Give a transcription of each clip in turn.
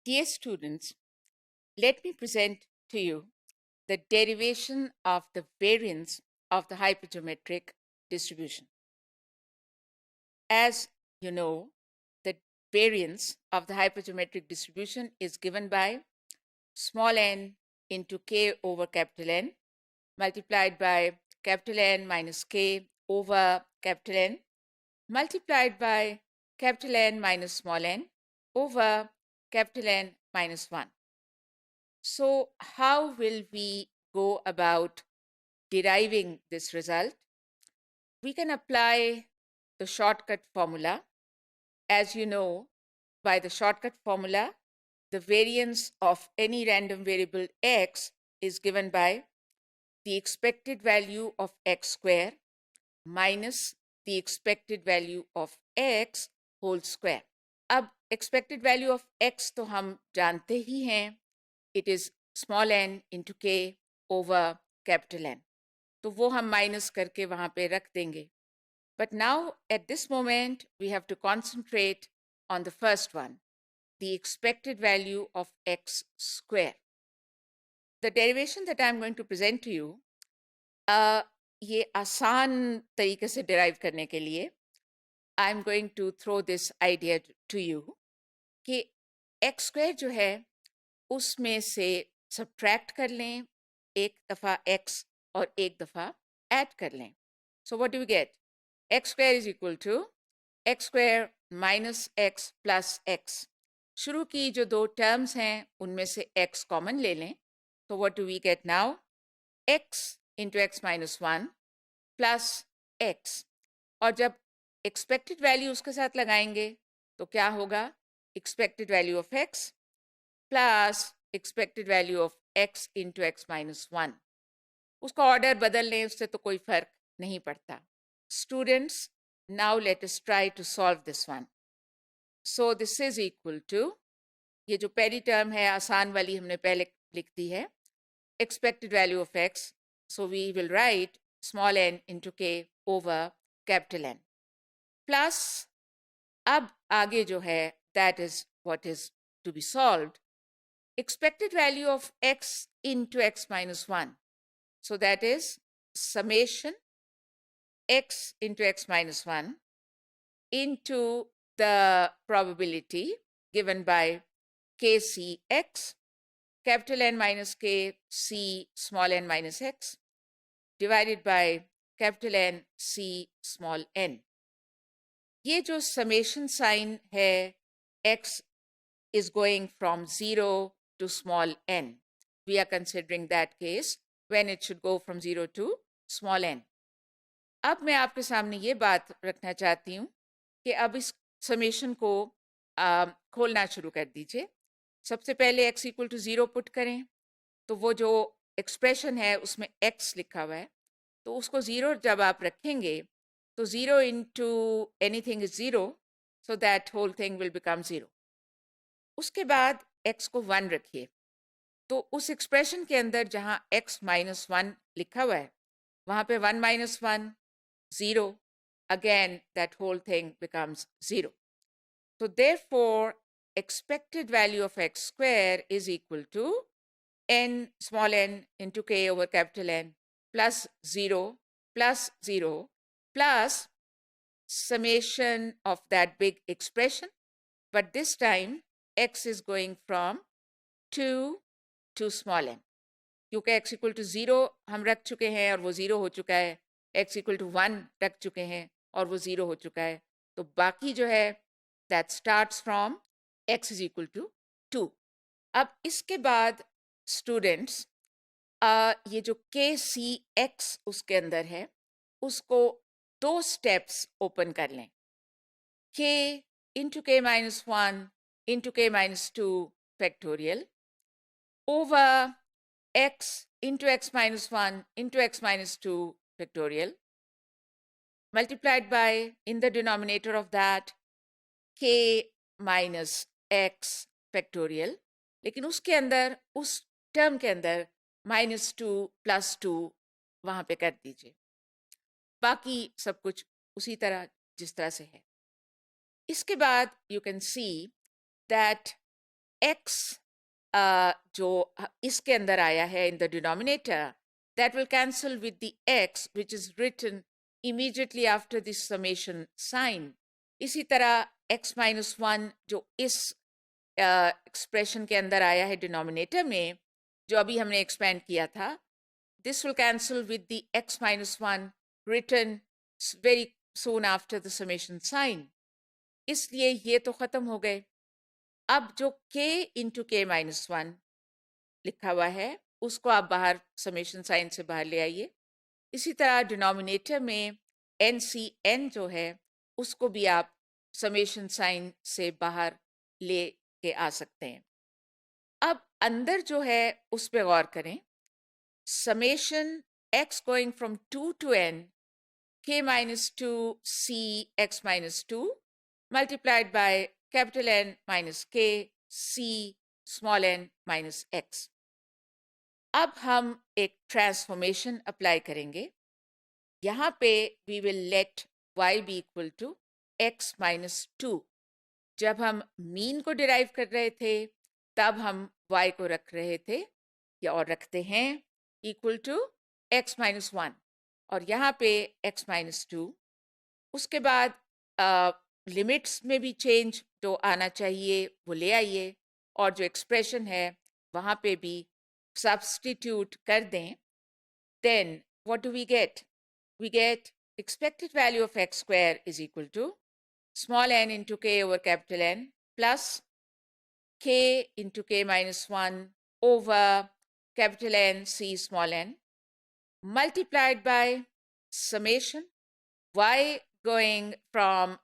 Dear students, let me present to you the derivation of the variance of the hypergeometric distribution. As you know, the variance of the hypergeometric distribution is given by small n into k over capital N multiplied by capital N minus k over capital N multiplied by capital N minus small n over capital N minus 1. So how will we go about deriving this result? We can apply the shortcut formula. As you know, by the shortcut formula, the variance of any random variable x is given by the expected value of x square minus the expected value of x whole square. अब expected value of x तो हम जानते ही हैं, it is small n into k over capital N. तो वो हम minus करके वहाँ पे रख देंगे. But now at this moment we have to concentrate on the first one, the expected value of x square. The derivation that I am going to present to you, ये आसान तरीके से derive करने के लिए I am going to throw this idea to you कि x square जो है उसमें से subtract कर लें एक दफ़ा x और एक दफ़ा add कर लें. So what do we get? X square is equal to x square minus x plus x. शुरू की जो दो terms हैं उनमें से x common ले लें. So what do we get now? X into x minus 1 plus x. और जब expected value उसके साथ लगाएंगे तो क्या होगा? Expected value of x plus expected value of x into x minus 1. उसका order बदल लें उससे तो कोई फर्क नहीं पड़ता. Students, now let us try to solve this one. So this is equal to, ये जो पहली term है आसान वाली हमने पहले लिख दी है, expected value of x. So we will write small n into k over capital N. Plus, अब आगे जो है, that is what is to be solved, expected value of x into x minus 1. So that is summation x into x minus 1 into the probability given by kcx, capital N minus k c small n minus x, divided by capital N c small n. ये जो summation sign है, x is going from 0 to small n. We are considering that case when it should go from 0 to small n. अब मैं आपके सामने ये बात रखना चाहती हूँ कि अब इस summation को खोलना शुरू कर दीजिए. सबसे पहले x equal to 0 पुट करें तो वो जो expression है उसमें x लिखा हुआ है तो उसको 0 जब आप रखेंगे तो 0 into anything is 0, so that whole thing will become 0. उसके बाद x को 1 रखिए तो उस expression के अंदर जहाँ x minus 1 लिखा हुआ है वहाँ पे 1 minus 1 0, again that whole thing becomes 0. So therefore expected value of x square is equal to n small n into k over capital N plus 0 plus summation of that big expression, but this time x is going from 2 to small n. क्योंकि x equal to 0 हम रख चुके हैं और वो 0 हो चुका है, x equal to 1 रख चुके हैं और वो 0 हो चुका है, तो बाकी जो है that starts from x is equal to 2. अब इसके बाद students ये जो kcx उसके अंदर है उसको दो steps open कर लें. k into k minus 1 into k minus 2 factorial over x into x minus 1 into x minus 2 factorial multiplied by, in the denominator of that, k minus x factorial. लेकिन उसके अंदर, उस term के अंदर minus 2 plus 2 वहाँ पे कर दीजिए. बाकी सब कुछ उसी तरह जिस तरह से है. इसके बाद you can see that x जो इसके अंदर आया है in the denominator, that will cancel with the x which is written immediately after the summation sign. इसी तरह x minus 1 जो इस एक्सप्रेशन के अंदर आया है डिनोमिनेटर में, जो अभी हमने एक्सपेंड किया था, this will cancel with the x minus 1 written very soon after the summation sign. इसलिए ये तो ख़त्म हो गए. अब जो k into k minus 1 लिखा हुआ है उसको आप बाहर समेशन साइन से बाहर ले आइए. इसी तरह डिनोमिनेटर में NCN जो है उसको भी आप समेशन साइन से बाहर ले के आ सकते हैं. अब अंदर जो है उस पर गौर करें. Summation x going from 2 to n k minus 2 c x minus 2 multiplied by capital N minus k c small n minus x. अब हम एक ट्रांसफॉर्मेशन अप्लाई करेंगे. यहाँ पे we will let y be equal to x minus 2. जब हम mean को derive कर रहे थे तब हम y को रख रहे थे या और रखते हैं इक्वल टू x माइनस 1 और यहाँ पे x माइनस 2. उसके बाद लिमिट्स में भी चेंज जो आना चाहिए वो ले आइए और जो एक्सप्रेशन है वहाँ पे भी substitute कर दें. Then what do we get? We get expected value of x square is equal to small n into k over capital N plus k into k minus 1 over capital N c small n multiplied by summation y going from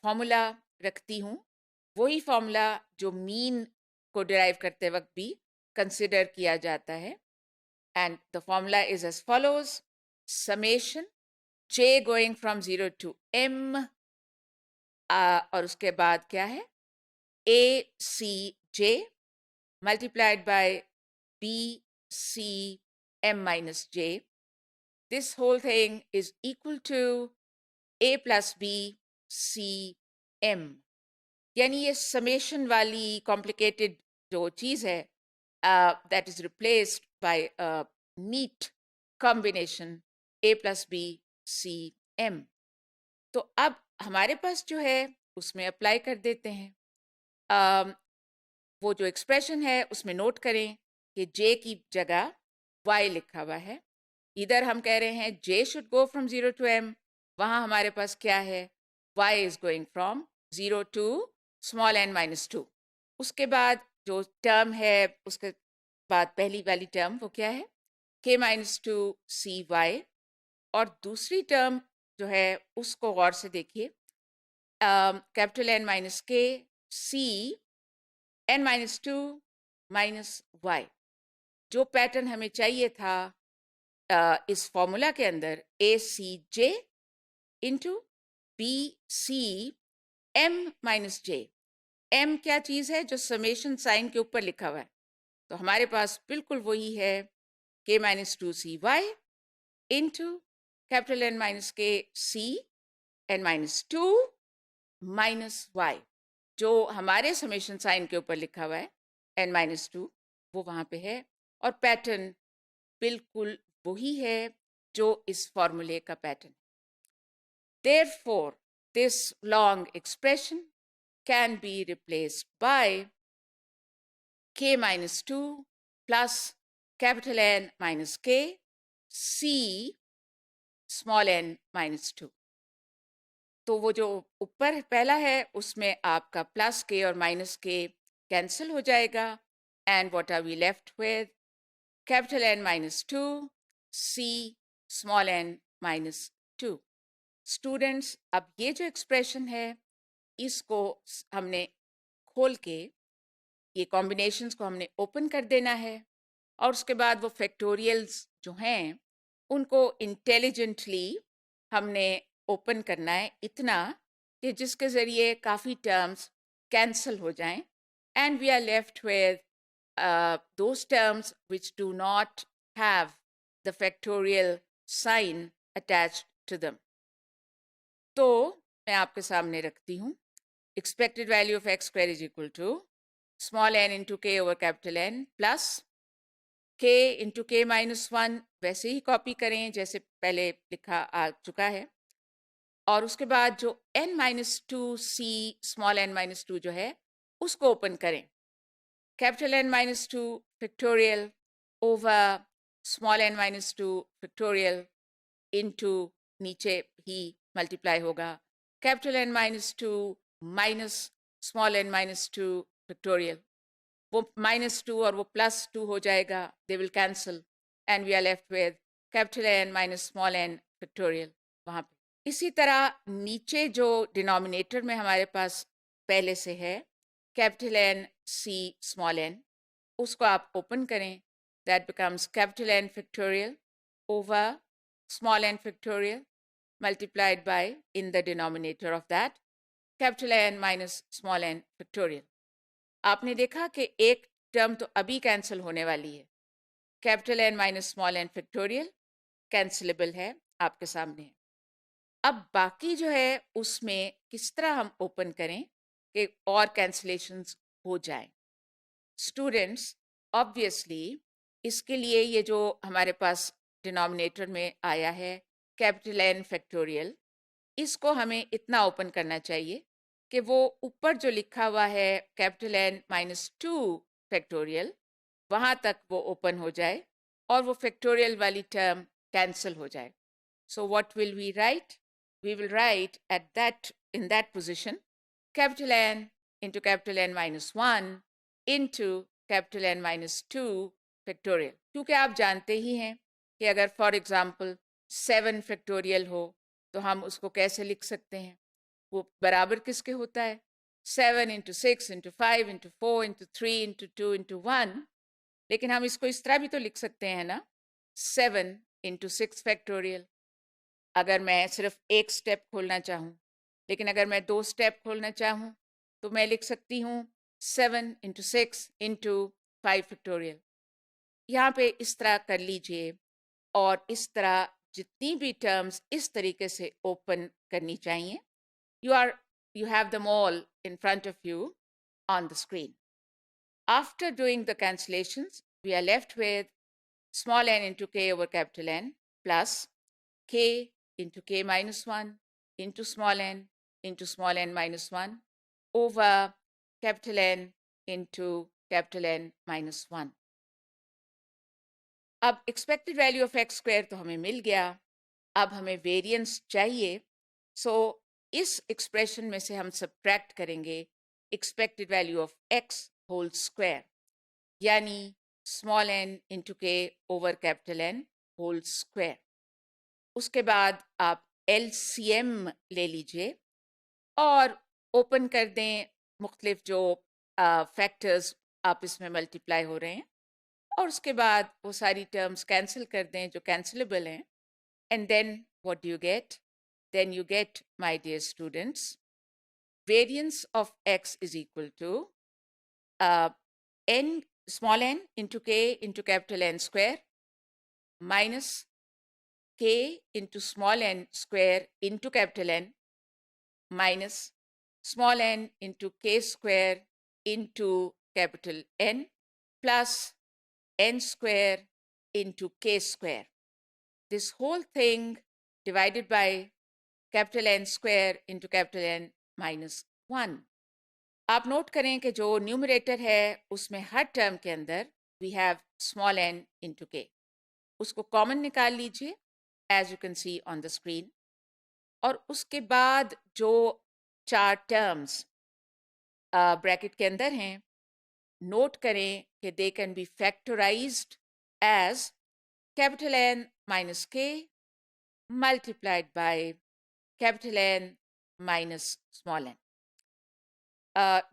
formula रखती हूँ, वही formula जो mean को derive करते वक्त भी consider किया जाता है. And the formula is as follows. Summation j going from 0 to m और उसके बाद क्या है a c j multiplied by b c m minus j. This whole thing is equal to a plus b c m. यानी ये summation वाली complicated जो चीज़ है that is replaced by neat combination a plus b c m. तो अब हमारे पास जो है उसमें अप्लाई कर देते हैं. वो जो एक्सप्रेशन है उसमें नोट करें कि j की जगह y लिखा हुआ है. इधर हम कह रहे हैं j should go from 0 to m, वहाँ हमारे पास क्या है y is going from 0 to small n minus 2. उसके बाद जो टर्म है उसके बाद पहली वाली टर्म वो क्या है k माइनस 2 cy और दूसरी टर्म जो है उसको गौर से देखिए capital N minus k c n minus 2 minus y. जो पैटर्न हमें चाहिए था इस फॉर्मूला के अंदर a c j into b c m minus j. m क्या चीज़ है जो समेशन साइन के ऊपर लिखा हुआ है, तो हमारे पास बिल्कुल वही है k minus 2 cy into capital N minus k c n minus 2 minus y. जो हमारे समेशन साइन के ऊपर लिखा हुआ है n माइनस 2 वो वहाँ पे है और पैटर्न बिल्कुल वही है जो इस फॉर्मूले का pattern. Therefore, this long expression can be replaced by k minus 2 plus capital N minus k c small n minus 2. तो वो जो ऊपर पहला है उसमें आपका प्लस के और माइनस के कैंसिल हो जाएगा and what are we left with capital N minus 2 c small n minus 2. Students, अब ये जो एक्सप्रेशन है इसको हमने खोल के ये कॉम्बिनेशंस को हमने ओपन कर देना है और उसके बाद वो फैक्टोरियल्स जो हैं उनको इंटेलिजेंटली हमने ओपन करना है इतना कि जिसके ज़रिए काफ़ी टर्म्स कैंसल हो जाएं, and we are left with those terms which do not have the factorial sign attached to them. तो मैं आपके सामने रखती हूँ expected value of x square is equal to small n into k over capital N plus k into k minus 1, वैसे ही copy करें जैसे पहले लिखा आ चुका है, और उसके बाद जो n minus 2 c small n minus 2 जो है उसको ओपन करें, capital N minus 2 factorial over small n minus 2 factorial into नीचे ही मल्टीप्लाई होगा capital N minus 2 minus small n minus 2 factorial, वो -2 और वो +2 हो जाएगा, they will cancel and we are left with capital N minus small n factorial वहाँ पे। इसी तरह नीचे जो डिनोमिनेटर में हमारे पास पहले से है capital N C small n, उसको आप ओपन करें, that becomes capital N factorial over small n factorial multiplied by in the denominator of that capital N minus small n factorial. आपने देखा कि एक टर्म तो अभी कैंसिल होने वाली है, capital N minus small n factorial cancellable है, आपके सामने है। अब बाकी जो है उसमें किस तरह हम ओपन करें कि और कैंसिलेशंस हो जाएं। स्टूडेंट्स, ऑब्वियसली इसके लिए ये जो हमारे पास डिनोमिनेटर में आया है कैपिटल N फैक्टोरियल, इसको हमें इतना ओपन करना चाहिए कि वो ऊपर जो लिखा हुआ है कैपिटल N माइनस 2 फैक्टोरियल, वहाँ तक वो ओपन हो जाए और वो फैक्टोरियल वाली टर्म कैंसिल हो जाए। So what will we write? We will write at that, in that position, capital N into capital N minus 1 into capital N minus 2 factorial. क्योंकि आप जानते ही हैं कि अगर फॉर एग्जाम्पल 7 फैक्टोरियल हो तो हम उसको कैसे लिख सकते हैं, वो बराबर किसके होता है, 7 into 6 into 5 into 4 into 3 into 2 into 1, लेकिन हम इसको इस तरह भी तो लिख सकते हैं ना, 7 इंटू 6 फैक्टोरियल, अगर मैं सिर्फ एक स्टेप खोलना चाहूँ, लेकिन अगर मैं 2 स्टेप खोलना चाहूँ तो मैं लिख सकती हूँ 7 इंटू 6 इंटू 5 फैक्टोरियल। यहाँ पे इस तरह कर लीजिए, और इस तरह जितनी भी टर्म्स इस तरीके से ओपन करनी चाहिए, you have them all in front of you on the screen. After doing the cancellations, we are left with small n into k over capital N plus k into k minus 1 into small n minus 1 over capital N into capital N minus 1. अब expected value of x square तो हमें मिल गया, अब हमें variance चाहिए। सो इस expression में से हम सब्ट्रैक्ट करेंगे expected value of x whole square, यानी small n into K over capital N whole square. उसके बाद आप LCM ले लीजिए और ओपन कर दें मुख्तलिफ जो फैक्टर्स आप इसमें मल्टीप्लाई हो रहे हैं, और उसके बाद वो सारी टर्म्स कैंसिल कर दें जो कैंसिलेबल हैं, and then what do you get? Then you get, my dear students, variance of x is equal to n small n into k into capital N square minus k into small n square into capital N minus small n into k square into capital N plus n square into k square. This whole thing divided by capital N square into capital N minus 1. आप note करें कि जो numerator है उसमें हर term के अंदर we have small n into k, उसको common निकाल लीजिए as you can see on the screen, और उसके बाद जो 4 टर्म्स ब्रैकेट के अंदर हैं, नोट करें कि they can be factorized as capital N minus k multiplied by capital N minus small n.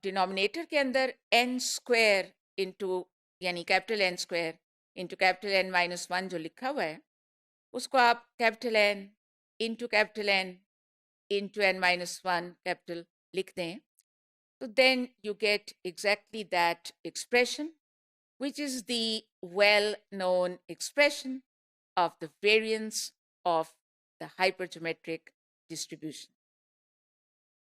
Denominator के अंदर n स्क्वायर इंटू यानी capital N square into capital N minus 1 जो लिखा हुआ है, उसको आप capital N into capital N into n minus 1 capital लिख दें, so then you get exactly that expression, which is the well-known expression of the variance of the hypergeometric distribution.